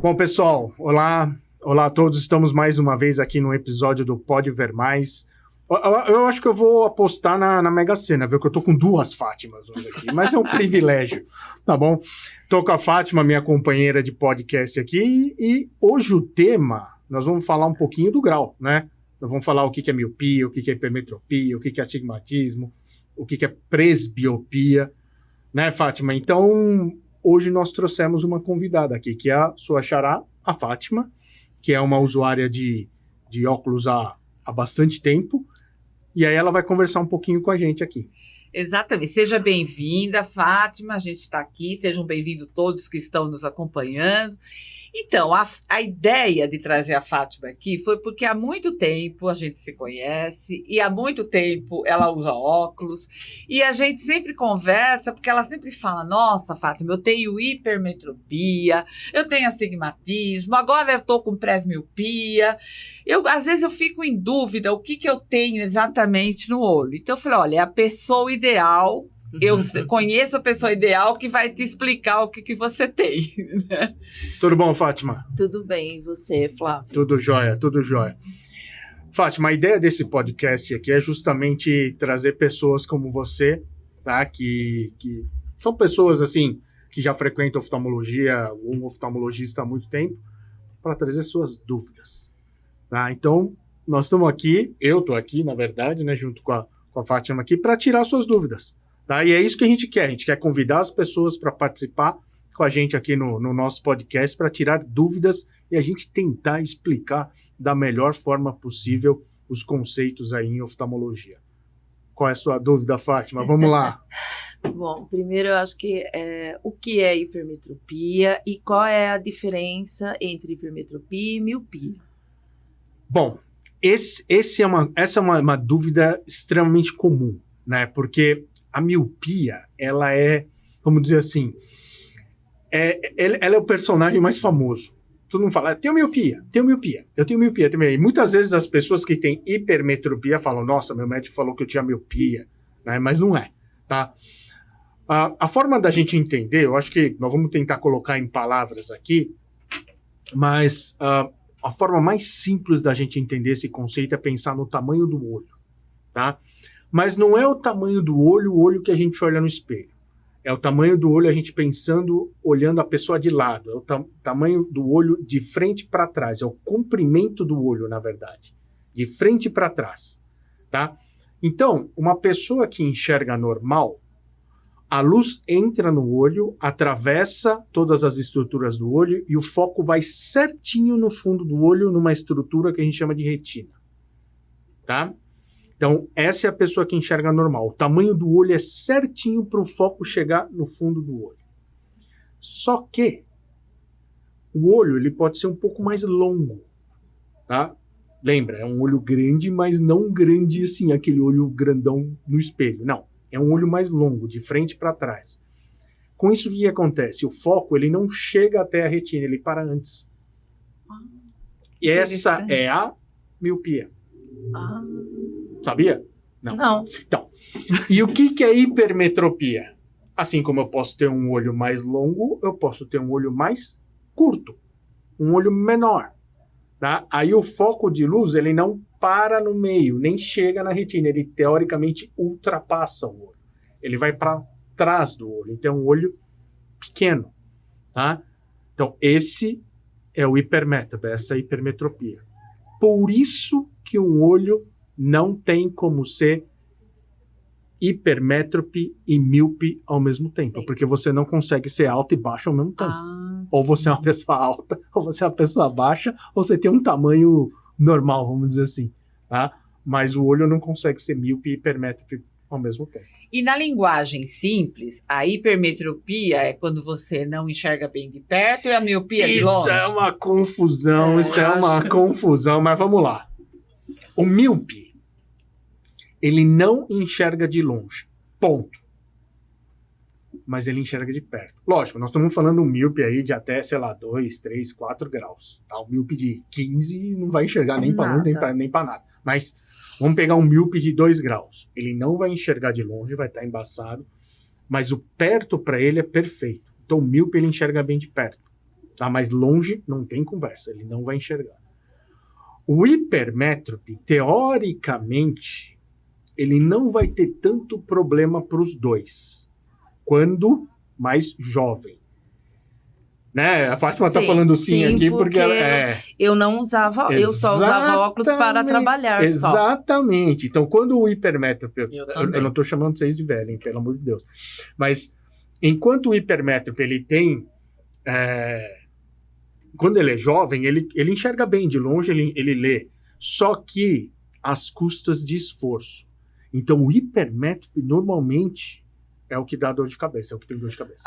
Bom, pessoal, olá a todos. Estamos mais uma vez aqui no episódio do Pode Ver Mais. Eu acho que eu vou apostar na Mega Sena, viu? Que eu tô com duas Fátimas hoje aqui, mas é um privilégio, tá bom? Tô com a Fátima, minha companheira de podcast aqui, e hoje o tema, nós vamos falar um pouquinho do grau, né? Nós vamos falar o que é miopia, o que é hipermetropia, o que é astigmatismo, o que é presbiopia, né, Fátima? Então, hoje nós trouxemos uma convidada aqui, que é a sua xará, a Fátima, que é uma usuária de óculos há bastante tempo, e aí ela vai conversar um pouquinho com a gente aqui. Exatamente. Seja bem-vinda, Fátima, a gente está aqui, sejam bem-vindos todos que estão nos acompanhando. Então, a ideia de trazer a Fátima aqui foi porque há muito tempo a gente se conhece e há muito tempo ela usa óculos e a gente sempre conversa porque ela sempre fala, nossa, Fátima, eu tenho hipermetropia, eu tenho astigmatismo, agora eu estou com presbiopia. Às vezes eu fico em dúvida o que eu tenho exatamente no olho. Então eu falei, olha, é a pessoa ideal. Eu conheço a pessoa ideal que vai te explicar o que você tem. Né? Tudo bom, Fátima? Tudo bem, e você, Flávio? Tudo jóia, tudo jóia. Fátima, a ideia desse podcast aqui é justamente trazer pessoas como você, tá? Que são pessoas, assim, que já frequentam oftalmologia, um oftalmologista há muito tempo, para trazer suas dúvidas, tá? Então, nós estamos aqui, eu estou aqui, na verdade, né, junto com a Fátima aqui, para tirar suas dúvidas. Tá? E é isso que a gente quer convidar as pessoas para participar com a gente aqui no nosso podcast, para tirar dúvidas e a gente tentar explicar da melhor forma possível os conceitos aí em oftalmologia. Qual é a sua dúvida, Fátima? Vamos lá. Bom, primeiro eu acho que o que é hipermetropia e qual é a diferença entre hipermetropia e miopia? Bom, essa é uma dúvida extremamente comum, né? Porque a miopia, ela é, vamos dizer assim, ela é o personagem mais famoso. Todo mundo fala, eu tenho miopia. E muitas vezes as pessoas que têm hipermetropia falam, nossa, meu médico falou que eu tinha miopia, né? Mas não é, tá? A forma da gente entender, eu acho que nós vamos tentar colocar em palavras aqui, mas a forma mais simples da gente entender esse conceito é pensar no tamanho do olho, tá? Mas não é o tamanho do olho, o olho que a gente olha no espelho. É o tamanho do olho a gente pensando, olhando a pessoa de lado. É o tamanho do olho de frente para trás. É o comprimento do olho, na verdade. De frente para trás. Tá? Então, uma pessoa que enxerga normal, a luz entra no olho, atravessa todas as estruturas do olho e o foco vai certinho no fundo do olho, numa estrutura que a gente chama de retina. Tá? Então, essa é a pessoa que enxerga normal. O tamanho do olho é certinho para o foco chegar no fundo do olho. Só que o olho ele pode ser um pouco mais longo, tá? Lembra, é um olho grande, mas não grande assim, aquele olho grandão no espelho. Não, é um olho mais longo, de frente para trás. Com isso, o que acontece? O foco ele não chega até a retina, ele para antes. E essa é a miopia. Sabia? Não. Então, e o que é hipermetropia? Assim como eu posso ter um olho mais longo, eu posso ter um olho mais curto, um olho menor, tá? Aí o foco de luz, ele não para no meio, nem chega na retina, ele teoricamente ultrapassa o olho. Ele vai para trás do olho, então é um olho pequeno, tá? Então esse é o hipermétrope, essa é a hipermetropia. Por isso que um olho não tem como ser hipermétrope e míope ao mesmo tempo. Sim. Porque você não consegue ser alto e baixo ao mesmo tempo. Ou você é uma pessoa alta, ou você é uma pessoa baixa, ou você tem um tamanho normal, vamos dizer assim. Tá? Mas o olho não consegue ser míope e hipermétrope ao mesmo tempo. E na linguagem simples, a hipermetropia é quando você não enxerga bem de perto e a miopia de longe. Isso é uma confusão, mas vamos lá. O míope, ele não enxerga de longe, ponto. Mas ele enxerga de perto. Lógico, nós estamos falando um míope aí de até, 2, 3, 4 graus. Tá? O míope de 15 não vai enxergar nem para um, nem para nada. Mas vamos pegar um míope de 2 graus. Ele não vai enxergar de longe, vai estar embaçado. Mas o perto para ele é perfeito. Então o míope ele enxerga bem de perto. Tá? Mas longe não tem conversa, ele não vai enxergar. O hipermétrope, teoricamente, ele não vai ter tanto problema para os dois, quando mais jovem. Né? A Fátima está falando sim aqui porque ela, eu não usava, eu só usava óculos para trabalhar. Exatamente. Então, quando o hipermétrope, eu não estou chamando vocês de velho, hein, pelo amor de Deus. Mas enquanto o hipermétrope ele tem, quando ele é jovem, ele enxerga bem de longe, ele lê. Só que às custas de esforço. Então, o hipermétrope normalmente é o que dá dor de cabeça, é o que tem dor de cabeça.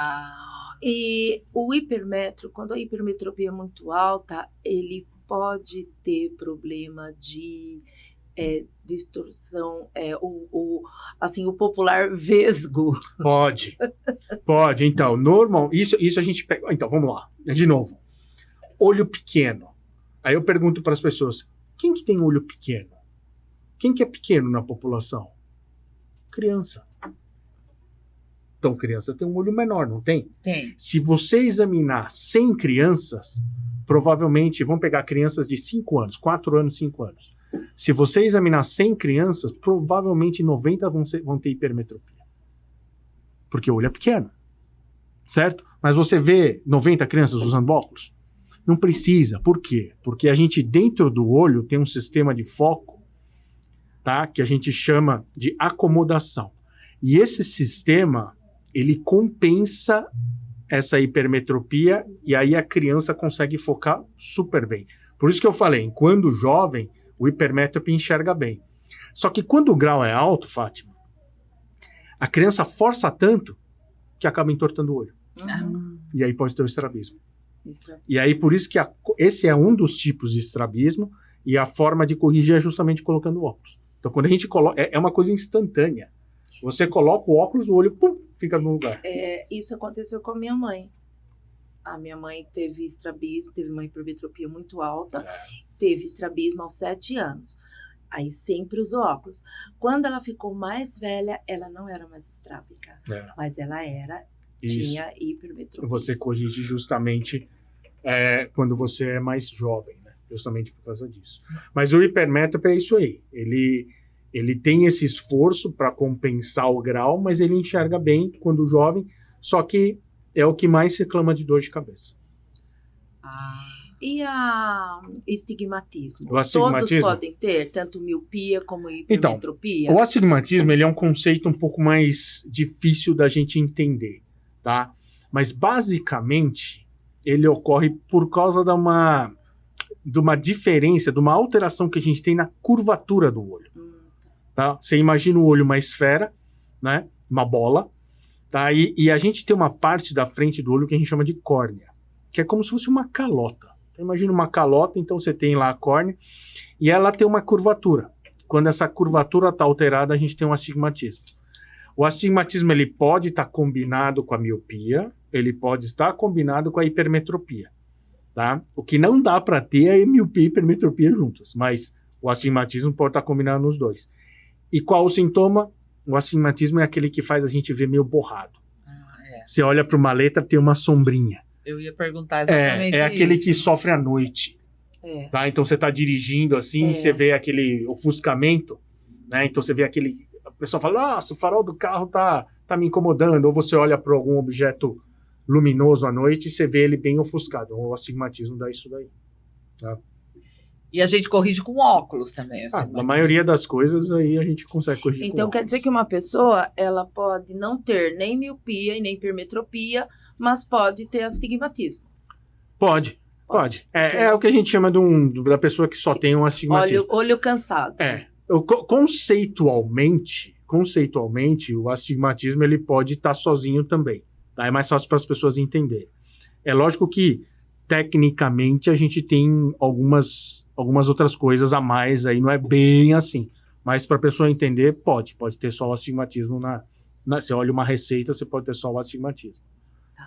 E o hipermetro, quando a hipermetropia é muito alta, ele pode ter problema de distorção, assim, o popular vesgo. Pode. Então, isso a gente pega. Então, vamos lá. De novo. Olho pequeno. Aí eu pergunto para as pessoas, quem que tem olho pequeno? Quem que é pequeno na população? Criança. Então, criança tem um olho menor, não tem? Tem. Se você examinar 100 crianças, provavelmente, vão pegar crianças de 5 anos, 4 anos, 5 anos. Se você examinar 100 crianças, provavelmente 90 vão ter hipermetropia. Porque o olho é pequeno. Certo? Mas você vê 90 crianças usando óculos? Não precisa. Por quê? Porque a gente, dentro do olho, tem um sistema de foco, tá? Que a gente chama de acomodação. E esse sistema, ele compensa essa hipermetropia e aí a criança consegue focar super bem. Por isso que eu falei, quando jovem, o hipermétrope enxerga bem. Só que quando o grau é alto, Fátima, a criança força tanto que acaba entortando o olho. E aí pode ter o estrabismo. E aí por isso que esse é um dos tipos de estrabismo e a forma de corrigir é justamente colocando óculos. Então quando a gente coloca, é uma coisa instantânea. Você coloca o óculos, o olho fica no lugar. Isso aconteceu com a minha mãe. A minha mãe teve estrabismo, teve uma hipermetropia muito alta, teve estrabismo aos 7 anos. Aí sempre usou óculos. Quando ela ficou mais velha, ela não era mais estrábica, mas ela tinha hipermetropia. Você corrige justamente quando você é mais jovem, né? Justamente por causa disso. Mas o hipermétrope é isso aí. Ele tem esse esforço para compensar o grau, mas ele enxerga bem quando jovem, só que é o que mais reclama de dor de cabeça. E o astigmatismo? O astigmatismo? Todos podem ter, tanto miopia como hipermetropia? Então, o astigmatismo ele é um conceito um pouco mais difícil da gente entender, tá? Mas, basicamente, ele ocorre por causa de uma diferença, de uma alteração que a gente tem na curvatura do olho. Tá? Você imagina o olho uma esfera, né? Uma bola, tá? E a gente tem uma parte da frente do olho que a gente chama de córnea, que é como se fosse uma calota. Então, imagina uma calota, então você tem lá a córnea, e ela tem uma curvatura. Quando essa curvatura está alterada, a gente tem um astigmatismo. O astigmatismo ele pode estar combinado com a miopia, ele pode estar combinado com a hipermetropia. Tá? O que não dá para ter é miopia e hipermetropia juntas, mas o astigmatismo pode estar combinado nos dois. E qual o sintoma? O astigmatismo é aquele que faz a gente ver meio borrado. Você olha para uma letra, tem uma sombrinha. Eu ia perguntar exatamente É aquele que sofre à noite. Tá? Então você está dirigindo assim, você vê aquele ofuscamento, né? Então você vê aquele... A pessoa fala, nossa, o farol do carro tá me incomodando. Ou você olha para algum objeto luminoso à noite e você vê ele bem ofuscado. O astigmatismo dá isso daí. Tá? E a gente corrige com óculos também. Na maioria das coisas aí a gente consegue corrigir com Então óculos. quer dizer que uma pessoa, ela pode não ter nem miopia e nem hipermetropia, mas pode ter astigmatismo. Pode. É o que a gente chama da pessoa que só tem um astigmatismo. Olho cansado. Conceitualmente, o astigmatismo ele pode estar sozinho também. Tá? É mais fácil para as pessoas entenderem. É lógico que, tecnicamente, a gente tem algumas outras coisas a mais aí, não é bem assim. Mas para a pessoa entender, pode ter só o astigmatismo. Você olha uma receita, você pode ter só o astigmatismo.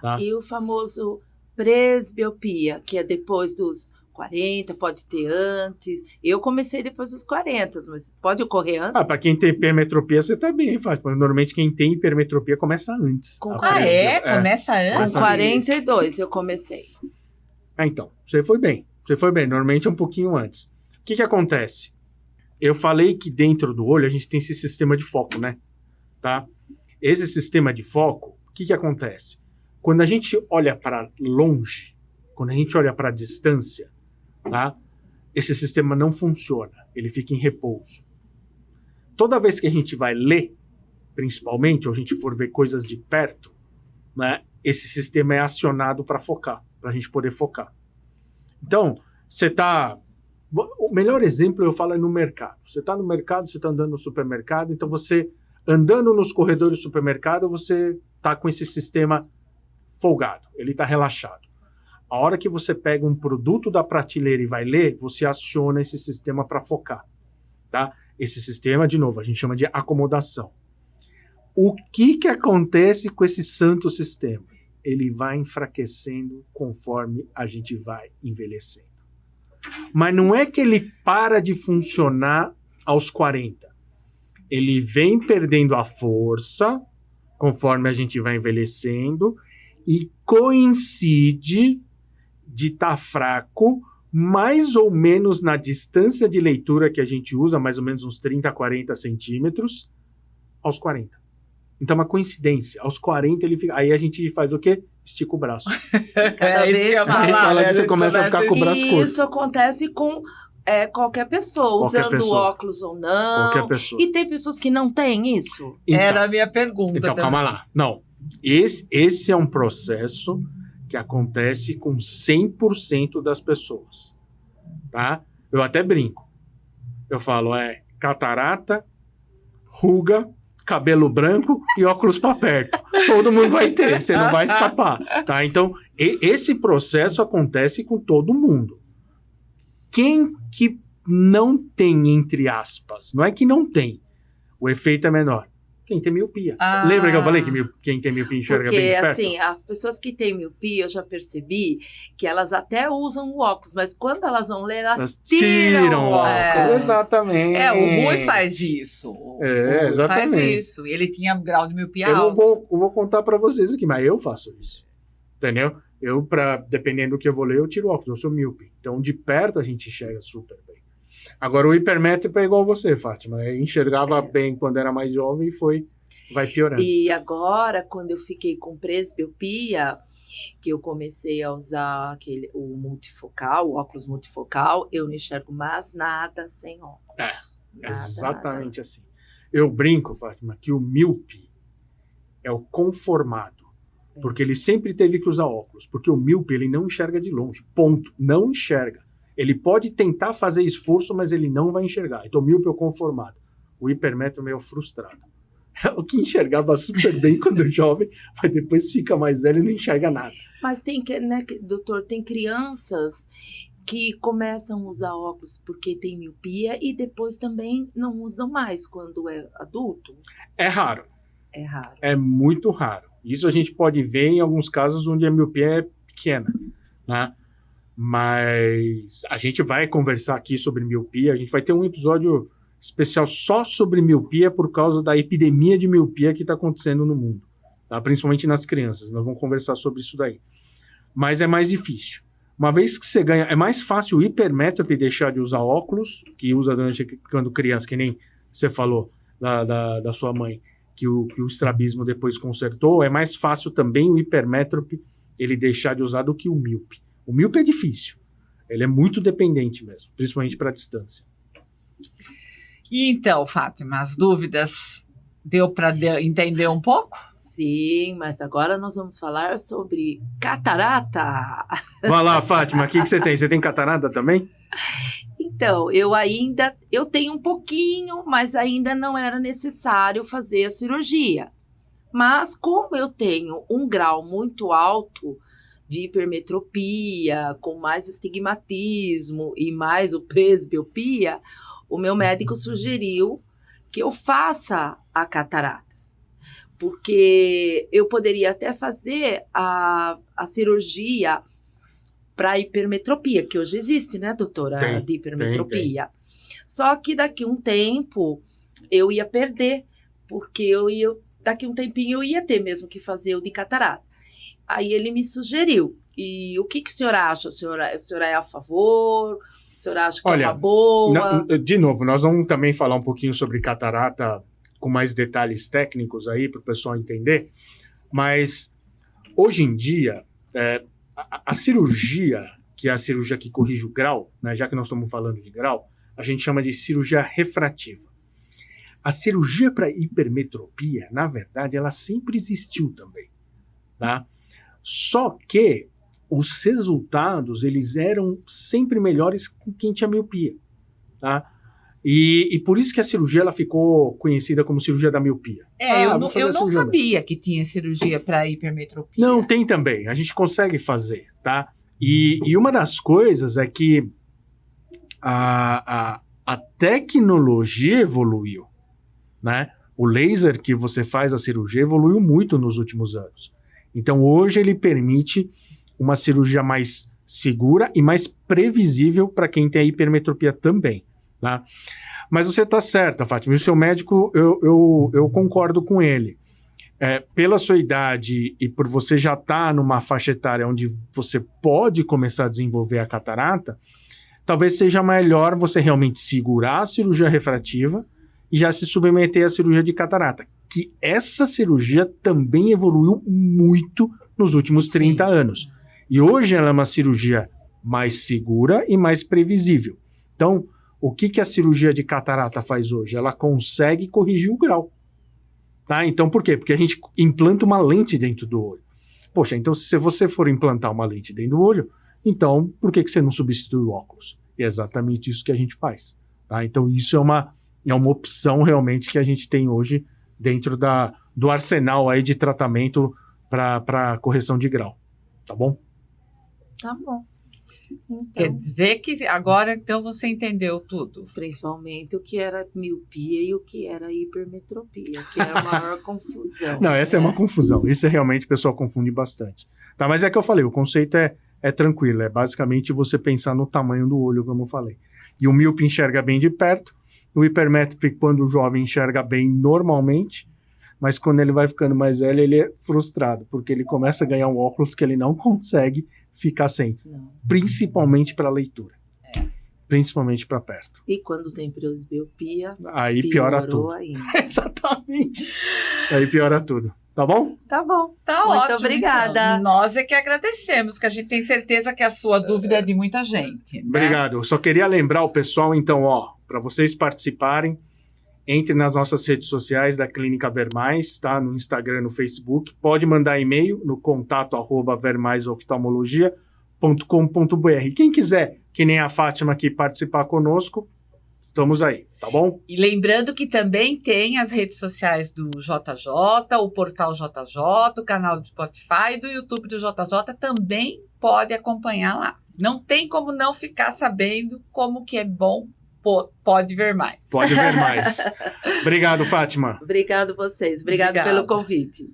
Tá? E o famoso presbiopia, que é depois dos 40, pode ter antes. Eu comecei depois dos 40, mas pode ocorrer antes? Para quem tem hipermetropia, você tá bem, Fátima. Normalmente quem tem hipermetropia começa antes. Com Começa antes? Com 42 eu comecei. Então, você foi bem. Normalmente é um pouquinho antes. O que acontece? Eu falei que dentro do olho a gente tem esse sistema de foco, né? Tá? Esse sistema de foco, o que acontece? Quando a gente olha para longe, quando a gente olha para a distância, tá? Esse sistema não funciona, ele fica em repouso. Toda vez que a gente vai ler, principalmente, ou a gente for ver coisas de perto, né, esse sistema é acionado para focar, para a gente poder focar. Então, você está... O melhor exemplo eu falo é no mercado. Você está no mercado, você está andando no supermercado, então você, andando nos corredores do supermercado, você está com esse sistema folgado, ele está relaxado. A hora que você pega um produto da prateleira e vai ler, você aciona esse sistema para focar. Tá? Esse sistema, de novo, a gente chama de acomodação. O que acontece com esse santo sistema? Ele vai enfraquecendo conforme a gente vai envelhecendo. Mas não é que ele para de funcionar aos 40. Ele vem perdendo a força conforme a gente vai envelhecendo e coincide de estar fraco mais ou menos na distância de leitura que a gente usa, mais ou menos uns 30, 40 centímetros, aos 40. Então, uma coincidência. Aos 40 ele fica... Aí a gente faz o quê? Estica o braço. Cada isso que eu vez ia mais. falar, Que você começa a ficar com o braço E curto. isso acontece com qualquer pessoa, Qualquer usando pessoa. óculos ou não. Qualquer pessoa. E tem pessoas que não têm isso. Então, Era a minha pergunta. Então, também. calma lá. Não. Esse é um processo que acontece com 100% das pessoas. Tá? Eu até brinco. Eu falo, catarata, ruga, cabelo branco e óculos para perto. Todo mundo vai ter, você não vai escapar. Tá? Então, esse processo acontece com todo mundo. Quem que não tem, entre aspas, não é que não tem, o efeito é menor. Quem tem miopia. Ah. Lembra que eu falei que quem tem miopia enxerga bem Porque, de perto? assim, as pessoas que têm miopia, eu já percebi que elas até usam o óculos, mas quando elas vão ler, elas tiram o óculos. É. Exatamente. O Rui faz isso. O Rui exatamente. faz isso. E ele tinha grau de miopia Eu alto. vou contar pra vocês aqui, mas eu faço isso. Entendeu? Dependendo do que eu vou ler, eu tiro óculos, eu sou míope. Então, de perto a gente enxerga super bem. Agora, o hipermétrope é igual você, Fátima. Eu enxergava bem quando era mais jovem e vai piorando. E agora, quando eu fiquei com presbiopia, que eu comecei a usar o multifocal, o óculos multifocal, eu não enxergo mais nada sem óculos. Exatamente assim. Eu brinco, Fátima, que o míope é o conformado. Porque ele sempre teve que usar óculos. Porque o míope, ele não enxerga de longe. Ponto. Não enxerga. Ele pode tentar fazer esforço, mas ele não vai enxergar. Então, o míope é o conformado. O hipermétrope é o frustrado. É o que enxergava super bem quando jovem, mas depois fica mais velho e não enxerga nada. Mas tem que, né, doutor, tem crianças que começam a usar óculos porque tem miopia e depois também não usam mais quando é adulto. É raro. É raro. É muito raro. Isso a gente pode ver em alguns casos onde a miopia é pequena, né? Mas a gente vai conversar aqui sobre miopia. A gente vai ter um episódio especial só sobre miopia por causa da epidemia de miopia que está acontecendo no mundo, tá? Principalmente nas crianças. Nós vamos conversar sobre isso daí. Mas é mais difícil. Uma vez que você ganha... É mais fácil o hipermétrope deixar de usar óculos, que usa quando criança, que nem você falou da sua mãe, que o estrabismo depois consertou. É mais fácil também o hipermétrope ele deixar de usar do que o míope. O míope é difícil. Ele é muito dependente mesmo, principalmente para a distância. E então, Fátima, as dúvidas deu para entender um pouco? Sim, mas agora nós vamos falar sobre catarata. Vai lá, Fátima, o que você tem? Você tem catarata também? Então, eu tenho um pouquinho, mas ainda não era necessário fazer a cirurgia. Mas como eu tenho um grau muito alto de hipermetropia, com mais astigmatismo e mais o presbiopia, o meu médico sugeriu que eu faça a cataratas. Porque eu poderia até fazer a cirurgia para hipermetropia, que hoje existe, né, doutora? De hipermetropia. Tem. Só que daqui um tempo eu ia perder, porque daqui um tempinho eu ia ter mesmo que fazer o de catarata. Aí ele me sugeriu. E o que o senhor acha? O senhor é a favor? O senhor acha que é uma boa? De novo, nós vamos também falar um pouquinho sobre catarata com mais detalhes técnicos aí para o pessoal entender. Mas hoje em dia, a cirurgia, que é a cirurgia que corrige o grau, né, já que nós estamos falando de grau, a gente chama de cirurgia refrativa. A cirurgia para hipermetropia, na verdade, ela sempre existiu também, tá? Só que os resultados, eles eram sempre melhores com quem tinha miopia, tá? E por isso que a cirurgia ela ficou conhecida como cirurgia da miopia. Eu não sabia que tinha cirurgia para hipermetropia. Não, tem também. A gente consegue fazer, tá? E uma das coisas é que a tecnologia evoluiu, né? O laser que você faz a cirurgia evoluiu muito nos últimos anos. Então, hoje ele permite uma cirurgia mais segura e mais previsível para quem tem hipermetropia também, tá? Mas você está certa, Fátima. O seu médico, eu concordo com ele. Pela sua idade e por você já estar numa faixa etária onde você pode começar a desenvolver a catarata, talvez seja melhor você realmente segurar a cirurgia refrativa e já se submeter à cirurgia de catarata. Que essa cirurgia também evoluiu muito nos últimos 30 anos. E hoje ela é uma cirurgia mais segura e mais previsível. Então, o que a cirurgia de catarata faz hoje? Ela consegue corrigir o grau. Tá? Então, por quê? Porque a gente implanta uma lente dentro do olho. Poxa, então se você for implantar uma lente dentro do olho, então por que você não substitui o óculos? E é exatamente isso que a gente faz. Tá? Então, isso é uma opção realmente que a gente tem hoje dentro do arsenal aí de tratamento para correção de grau. Tá bom? Tá bom. Então, quer dizer que agora então você entendeu tudo. Principalmente o que era miopia e o que era hipermetropia, que era a maior confusão. Não, essa é uma confusão. Isso realmente o pessoal confunde bastante. Tá, mas é que eu falei, o conceito é tranquilo. É basicamente você pensar no tamanho do olho, como eu falei. E o míope enxerga bem de perto. O hipermétrope, quando o jovem enxerga bem normalmente, mas quando ele vai ficando mais velho, ele é frustrado, porque ele começa a ganhar um óculos que ele não consegue ficar sem. Não. Principalmente para leitura. Principalmente para perto. E quando tem presbiopia, aí piora tudo. Ainda. Exatamente. Aí piora tudo. Tá bom? Tá bom. Tá muito ótimo. Obrigada. Então. Nós é que agradecemos, que a gente tem certeza que a sua dúvida é de muita gente. Né? Obrigado. Eu só queria lembrar o pessoal, então, para vocês participarem, entre nas nossas redes sociais da Clínica Vermais, tá? No Instagram, no Facebook. Pode mandar e-mail no contato@vermaisoftalmologia.com.br. Quem quiser, que nem a Fátima aqui, participar conosco, estamos aí, tá bom? E lembrando que também tem as redes sociais do JJ, o portal JJ, o canal do Spotify, do YouTube do JJ, também pode acompanhar lá. Não tem como não ficar sabendo como que é bom. Pode ver mais. Pode ver mais. Obrigado, Fátima. Obrigado vocês. Obrigado pelo convite.